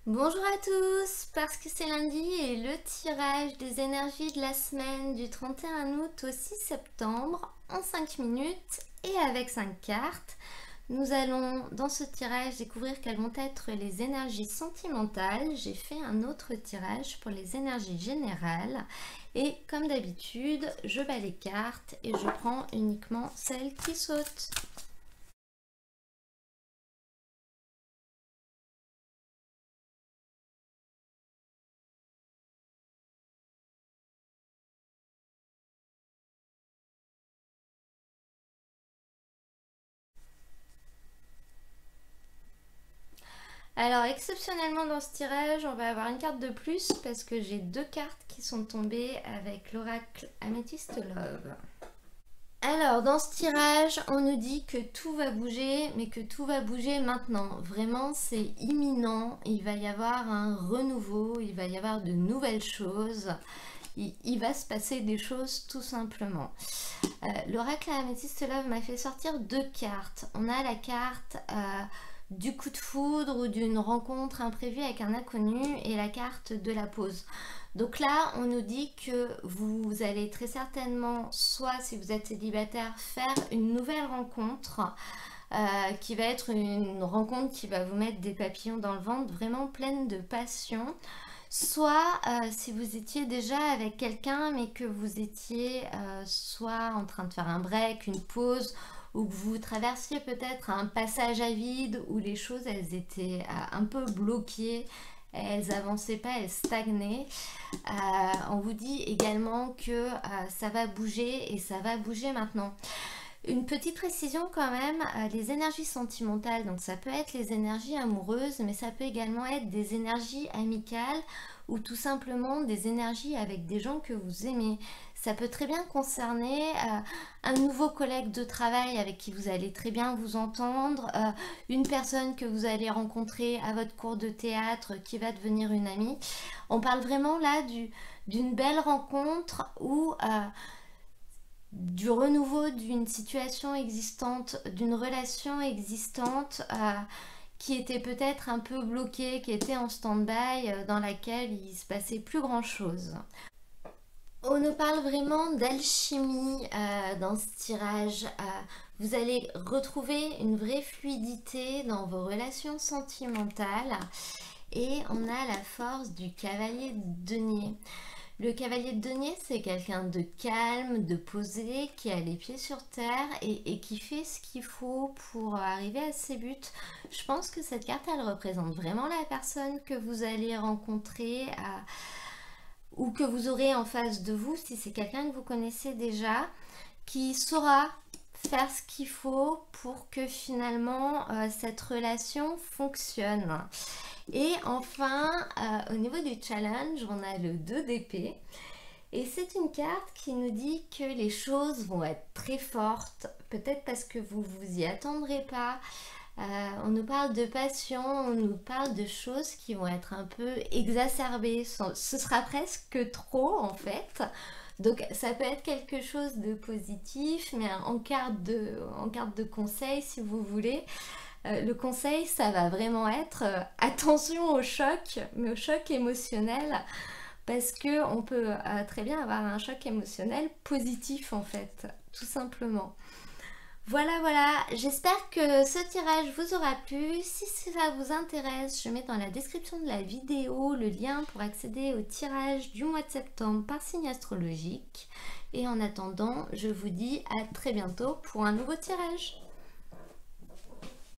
Bonjour à tous, parce que c'est lundi et le tirage des énergies de la semaine du 31 août au 6 septembre en 5 minutes et avec 5 cartes. Nous allons dans ce tirage découvrir quelles vont être les énergies sentimentales. J'ai fait un autre tirage pour les énergies générales et comme d'habitude, je bats les cartes et je prends uniquement celles qui sautent. Alors exceptionnellement dans ce tirage, on va avoir une carte de plus parce que j'ai deux cartes qui sont tombées avec l'oracle Amethyst Love. Alors dans ce tirage, on nous dit que tout va bouger, mais que tout va bouger maintenant. Vraiment, c'est imminent. Il va y avoir un renouveau, il va y avoir de nouvelles choses. Il va se passer des choses tout simplement. L'oracle Amethyst Love m'a fait sortir deux cartes. On a la carte du coup de foudre ou d'une rencontre imprévue avec un inconnu et la carte de la pause. Donc là, on nous dit que vous allez très certainement, soit si vous êtes célibataire, faire une nouvelle rencontre qui va être une rencontre qui va vous mettre des papillons dans le ventre, vraiment pleine de passion. Soit si vous étiez déjà avec quelqu'un mais que vous étiez soit en train de faire un break, une pause, ou que vous traversiez peut-être un passage à vide où les choses elles étaient un peu bloquées, elles avançaient pas, elles stagnaient. On vous dit également que ça va bouger et ça va bouger maintenant. Une petite précision quand même, les énergies sentimentales, donc ça peut être les énergies amoureuses, mais ça peut également être des énergies amicales ou tout simplement des énergies avec des gens que vous aimez. Ça peut très bien concerner un nouveau collègue de travail avec qui vous allez très bien vous entendre, une personne que vous allez rencontrer à votre cours de théâtre qui va devenir une amie. On parle vraiment là d'une belle rencontre où du renouveau d'une situation existante, d'une relation existante qui était peut-être un peu bloquée, qui était en stand-by, dans laquelle il se passait plus grand-chose. On nous parle vraiment d'alchimie dans ce tirage. Vous allez retrouver une vraie fluidité dans vos relations sentimentales et on a la force du cavalier de denier. Le cavalier de denier, c'est quelqu'un de calme, de posé, qui a les pieds sur terre et qui fait ce qu'il faut pour arriver à ses buts. Je pense que cette carte, elle représente vraiment la personne que vous allez rencontrer ou que vous aurez en face de vous, si c'est quelqu'un que vous connaissez déjà, qui saura faire ce qu'il faut pour que finalement cette relation fonctionne. Et enfin, au niveau du challenge, on a le 2 d'épée. Et c'est une carte qui nous dit que les choses vont être très fortes, peut-être parce que vous vous y attendrez pas. On nous parle de passion, on nous parle de choses qui vont être un peu exacerbées. Ce sera presque trop en fait. Donc ça peut être quelque chose de positif, mais en carte de conseil si vous voulez. Le conseil, ça va vraiment être attention au choc, mais au choc émotionnel, parce que on peut très bien avoir un choc émotionnel positif en fait, tout simplement. Voilà, voilà, j'espère que ce tirage vous aura plu. Si ça vous intéresse, je mets dans la description de la vidéo le lien pour accéder au tirage du mois de septembre par signe astrologique. Et en attendant, je vous dis à très bientôt pour un nouveau tirage.